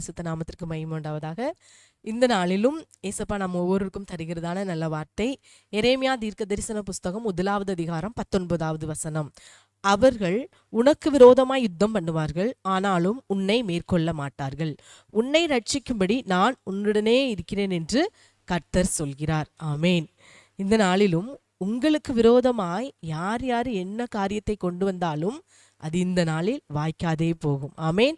பரிசுத்த நாமத்திற்கு மகிமை உண்டாவதாக. இந்த நாளிலும் ஏசப்பா நம்ம ஒவ்வொருவருக்கும் தருகிறதான நல்ல வார்த்தை எரேமியா தீர்க்க தரிசன புஸ்தகம் 1வது அதிகாரம் 19வது வசனம். அவர்கள் உனக்கு விரோதமாய் யுத்தம் பண்ணுவார்கள், ஆனாலும் உன்னை மேற்கொள்ள மாட்டார்கள். உன்னை ரட்சிக்கும்படி நான் உன்னுடனே இருக்கிறேன் என்று கர்த்தர் சொல்கிறார். ஆமேன். இந்த நாளிலும் உங்களுக்கு விரோதமாய் யார் யார் என்ன காரியத்தை கொண்டு வந்தாலும் அது இந்த நாளில் வாய்க்காதே போகும். ஆமேன்.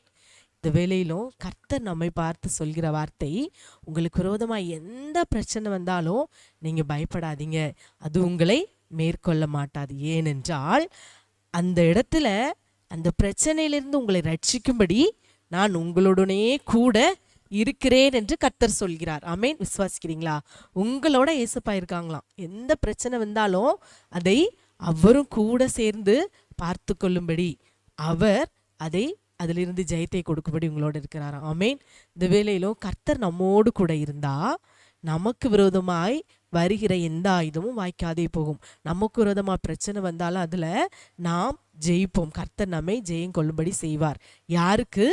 இந்த வேளையிலும் கர்த்தர் நம்மை பார்த்து சொல்கிற வார்த்தை, உங்களுக்கு விரோதமாய் எந்த பிரச்சனை வந்தாலும் நீங்க பயப்படாதீங்க, அது உங்களை மேற்கொள்ள மாட்டாது. ஏனென்றால் அந்த இடத்துல அந்த பிரச்சனையிலிருந்து உங்களை ரட்சிக்கும்படி நான் உங்களுடனே கூட இருக்கிறேன் என்று கர்த்தர் சொல்கிறார். ஆமேன். விசுவாசிக்கிறீங்களா? உங்களோட ஏசப்பா இருக்காங்களாம். எந்த பிரச்சனை வந்தாலும் அதை அவரும் கூட சேர்ந்து பார்த்து கொள்ளும்படி, அவர் அதிலிருந்து ஜெயத்தை கொடுக்கும்படி உங்களோட இருக்கிறாராம். ஆமேன். இந்த வேளையிலும் கர்த்தர் நம்மோடு கூட இருந்தா நமக்கு விரோதமாய் வருகிற எந்த ஆயுதமும் வாய்க்காதே போகும். நமக்கு விரோதமா பிரச்சனை வந்தாலும் அதுல நாம் ஜெயிப்போம். கர்த்தர் நம்மை ஜெயம் கொள்ளும்படி செய்வார். யாருக்கு?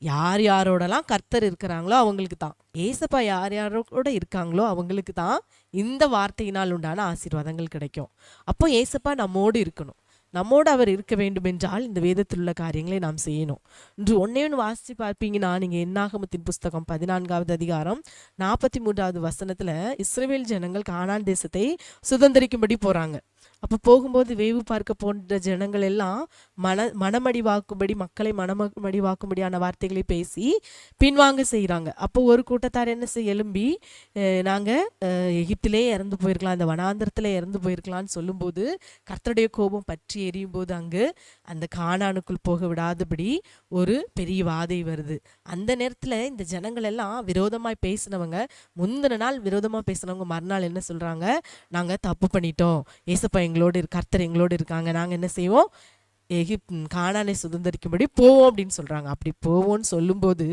யார் யாரோடலாம் கர்த்தர் இருக்கிறாங்களோ அவங்களுக்கு தான். ஏசப்பா யார் யாரோட இருக்காங்களோ அவங்களுக்கு தான் இந்த வார்த்தையினால் உண்டான ஆசீர்வாதங்கள் கிடைக்கும். அப்போ ஏசப்பா நம்மோடு இருக்கணும். நம்மோடு அவர் இருக்க வேண்டும் என்றால் இந்த வேதத்தில் உள்ள காரியங்களை நாம் செய்யணும். இன்று ஒன்னே ஒன்று வாசித்து பார்ப்பீங்கன்னா, நீங்கள் என்னாகமத்தின் புஸ்தகம் 14வது அதிகாரம் 43வது வசனத்துல இஸ்ரவேல் ஜனங்கள் கானான் தேசத்தை சுதந்திரிக்கும்படி போறாங்க. அப்போ போகும்போது வேவு பார்க்க போன்ற ஜனங்கள் எல்லாம் மனமடிவாக்கும்படி, மக்களை மனமடிவாக்கும்படியான வார்த்தைகளை பேசி பின்வாங்க செய்கிறாங்க. அப்போ ஒரு கூட்டத்தார் என்ன எழும்பி, நாங்கள் எகிப்திலே இறந்து போயிருக்கலாம், இந்த வனாந்திரத்தில் இறந்து போயிருக்கலாம்னு சொல்லும்போது கர்த்தருடைய கோபம் பற்றி எரியும் போது அங்கு அந்த கானானுக்குள் போக விடாதபடி ஒரு பெரிய வாதை வருது. அந்த நேரத்தில் இந்த ஜனங்கள் எல்லாம் விரோதமாய் பேசினவங்க, முந்தின நாள் விரோதமாக பேசினவங்க மறுநாள் என்ன சொல்கிறாங்க, நாங்கள் தப்பு பண்ணிட்டோம், ஏசப்பா எங்களோடு கர்த்தர் எங்களோடு இருக்காங்க, நாங்கள் என்ன செய்வோம், கானானை சுதந்திரிக்கும்படி போவோம் அப்படின்னு சொல்றாங்க. அப்படி போவோம்னு சொல்லும்போது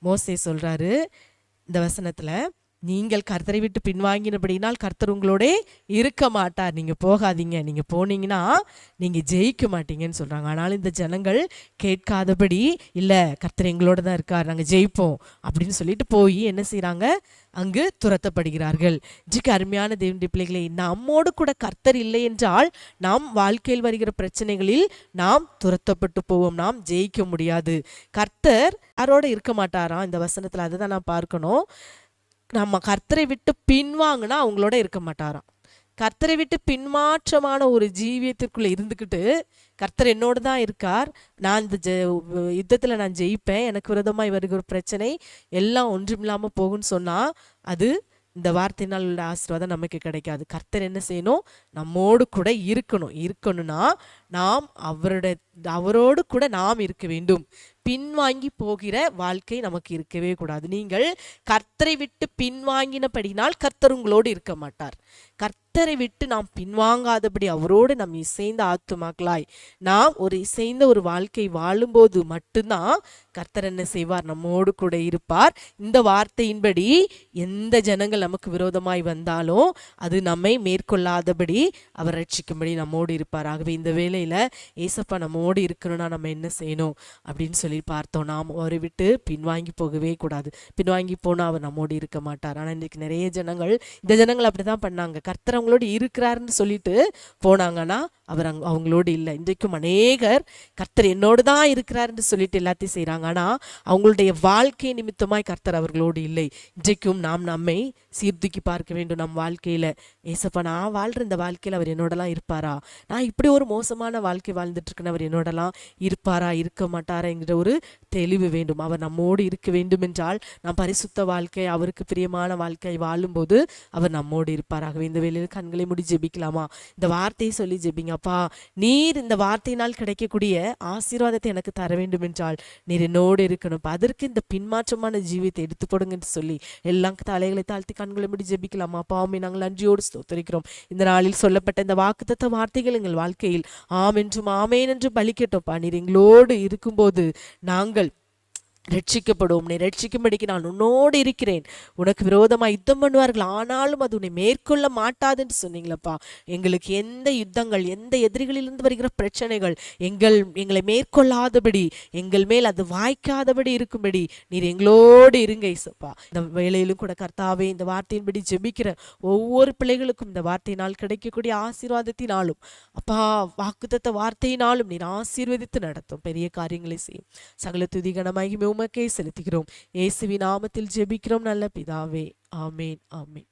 மோசே சொல்றாரு இந்த வசனத்துல, நீங்கள் கர்த்தரை விட்டு பின்வாங்கினபடினால் கர்த்தர் உங்களோட இருக்க மாட்டார், நீங்க போகாதீங்க, நீங்க போனீங்கன்னா நீங்க ஜெயிக்க மாட்டீங்கன்னு சொல்றாங்க. ஆனாலும் இந்த ஜனங்கள் கேட்காதபடி, இல்ல கர்த்தர் எங்களோட தான் இருக்கார், நாங்க ஜெயிப்போம் அப்படின்னு சொல்லிட்டு போய் என்ன செய்யறாங்க, அங்கு துரத்தப்படுகிறார்கள். இன்றைக்கு அருமையான தேவனுடைய பிள்ளைகளை, நம்மோடு கூட கர்த்தர் இல்லை என்றால் நாம் வாழ்க்கையில் வருகிற பிரச்சனைகளில் நாம் துரத்தப்பட்டு போவோம், நாம் ஜெயிக்க முடியாது. கர்த்தர் யாரோட இருக்க மாட்டாராம் இந்த வசனத்துல, அதுதான் நான் பார்க்கணும். நம்ம கர்த்தரை விட்டு பின்வாங்கினா அவங்களோட இருக்க மாட்டாராம். கர்த்தரை விட்டு பின்மாற்றமான ஒரு ஜீவியத்திற்குள்ள இருந்துக்கிட்டு, கர்த்தர் என்னோடு தான் இருக்கார், நான் இந்த யுத்தத்தில் நான் ஜெயிப்பேன், எனக்கு விரோதமாய் வருகிற பிரச்சனை எல்லாம் ஒன்றுமில்லாமல் போகும்னு சொன்னால் அது இந்த வார்த்தையினால் உள்ள ஆசீர்வாதம் நமக்கு கிடைக்காது. கர்த்தர் என்ன செய்யணும், நம்மோடு கூட இருக்கணும்னா நாம் அவரோடு கூட நாம் இருக்க வேண்டும். பின்வாங்கி போகிற வாழ்க்கை நமக்கு இருக்கவே கூடாது. நீங்கள் கர்த்தரை விட்டு பின்வாங்கினபடினால் கர்த்தர் உங்களோடு இருக்க மாட்டார். கர்த்தரை விட்டு நாம் பின்வாங்காதபடி அவரோடு நம் இசைந்த ஆத்துமாக்களாய் நாம் இசைந்த ஒரு வாழ்க்கை வாழும்போது மட்டும்தான் கர்த்தர் என்ன செய்வார், நம்மோடு கூட இருப்பார். இந்த வார்த்தையின்படி எந்த ஜனங்கள் நமக்கு விரோதமாய் வந்தாலும் அது நம்மை மேற்கொள்ளாதபடி அவர் ரட்சிக்கும்படி நம்மோடு இருப்பார். ஆகவே இந்த வேளையில ஏசப்பா நம்மோடு இருக்கணும்னா நம்ம என்ன செய்யணும் அப்படின்னு சொல்லி பார்த்தோம். நாம் அவரை விட்டு பின்வாங்கி போகவே கூடாது. பின்வாங்கி போனா அவர் நம்மோடு இருக்க மாட்டார். ஆனா இன்னைக்கு நிறைய ஜனங்கள், இந்த ஜனங்கள் அப்படிதான் பண்ணாங்க. கர்த்தர் அவங்களோடு இருக்கிறாருன்னு சொல்லிட்டு போனாங்கன்னா அவர் அவங்களோடு இல்லை. இன்றைக்கும் அநேகர் கர்த்தர் என்னோடு தான் இருக்கிறாருன்னு சொல்லிட்டு எல்லாத்தையும் செய்யறாங்க. ஆனா அவங்களுடைய வாழ்க்கை நிமித்தமாய் கர்த்தர் அவர்களோடு இல்லை. இன்றைக்கும் நாம் நம்மை சீர்தூக்கி பார்க்க வேண்டும். நம் வாழ்க்கையில ஏசப்பா, நான் வாழ்ற இந்த வாழ்க்கையில அவர் என்னோடலாம் இருப்பாரா, நான் இப்படி ஒரு மோசமான வாழ்க்கை வாழ்ந்துட்டு இருக்கேன், அவர் என்னோடலாம் இருப்பாரா இருக்க மாட்டாரா என்கிற ஒரு தெளிவு வேண்டும். அவர் நம்மோடு இருக்க வேண்டும் என்றால் நாம் பரிசுத்த வாழ்க்கை, அவருக்கு பிரியமான வாழ்க்கை வாழும்போது அவர் நம்மோடு இருப்பாராகவே. இந்த வேளையில் கண்களை மூடி ஜெபிக்கலாமா? இந்த வார்த்தையை சொல்லி ஜெபிங்க. அப்பா, நீர் இந்த வார்த்தையினால் கிடைக்கக்கூடிய ஆசீர்வாதத்தை எனக்கு தர வேண்டும் என்றால் நீர் என்னோடு இருக்கணும். அதற்கு இந்த பின்மாற்றமான ஜீவியத்தை எடுத்து போடுங்க என்று சொல்லி எல்லாம் தலைகளை தாழ்த்தி கண்களை மூடி ஜெபிக்கலாமா? அப்பாவுமே நாங்கள் நன்றியோடு ஸ்தோத்திரிக்கிறோம். இந்த நாளில் சொல்லப்பட்ட இந்த வாக்குத்தத்த வார்த்தைகள் எங்கள் வாழ்க்கையில் ஆம் என்றும் ஆமேன் என்று பலிக்கட்டோம்ப்பா. நீர் எங்களோடு இருக்கும்போது நாங்கள் ரட்சிக்கப்படும். உன்னை ரட்சிக்கும்படிக்கு நான் உன்னோடு இருக்கிறேன். உனக்கு விரோதமாக யுத்தம் பண்ணுவார்கள், ஆனாலும் அது உன்னை மேற்கொள்ள மாட்டாதுன்னு சொன்னீங்களப்பா. எங்களுக்கு எந்த யுத்தங்கள், எந்த எதிரிகளிலிருந்து வருகிற பிரச்சனைகள் எங்களை மேற்கொள்ளாதபடி, எங்கள் மேல் அது வாய்க்காதபடி இருக்கும்படி நீர் எங்களோடு இருங்க இயேசுப்பா. இந்த வேளையிலும் கூட கர்த்தாவே, இந்த வார்த்தையின்படி ஜெபிக்கிற ஒவ்வொரு பிள்ளைகளுக்கும் இந்த வார்த்தையினால் கிடைக்கக்கூடிய ஆசீர்வாதத்தினாலும் அப்பா, வாக்குத்தத்த வார்த்தையினாலும் நீர் ஆசீர்வதித்து நடத்தும். பெரிய காரியங்களை செய்யும். சகல துதி கனமாகி உமக்கே செலுத்துகிறோம். இயேசுவின் நாமத்தில் ஜெபிக்கிறோம் நல்ல பிதாவே. ஆமேன், ஆமேன்.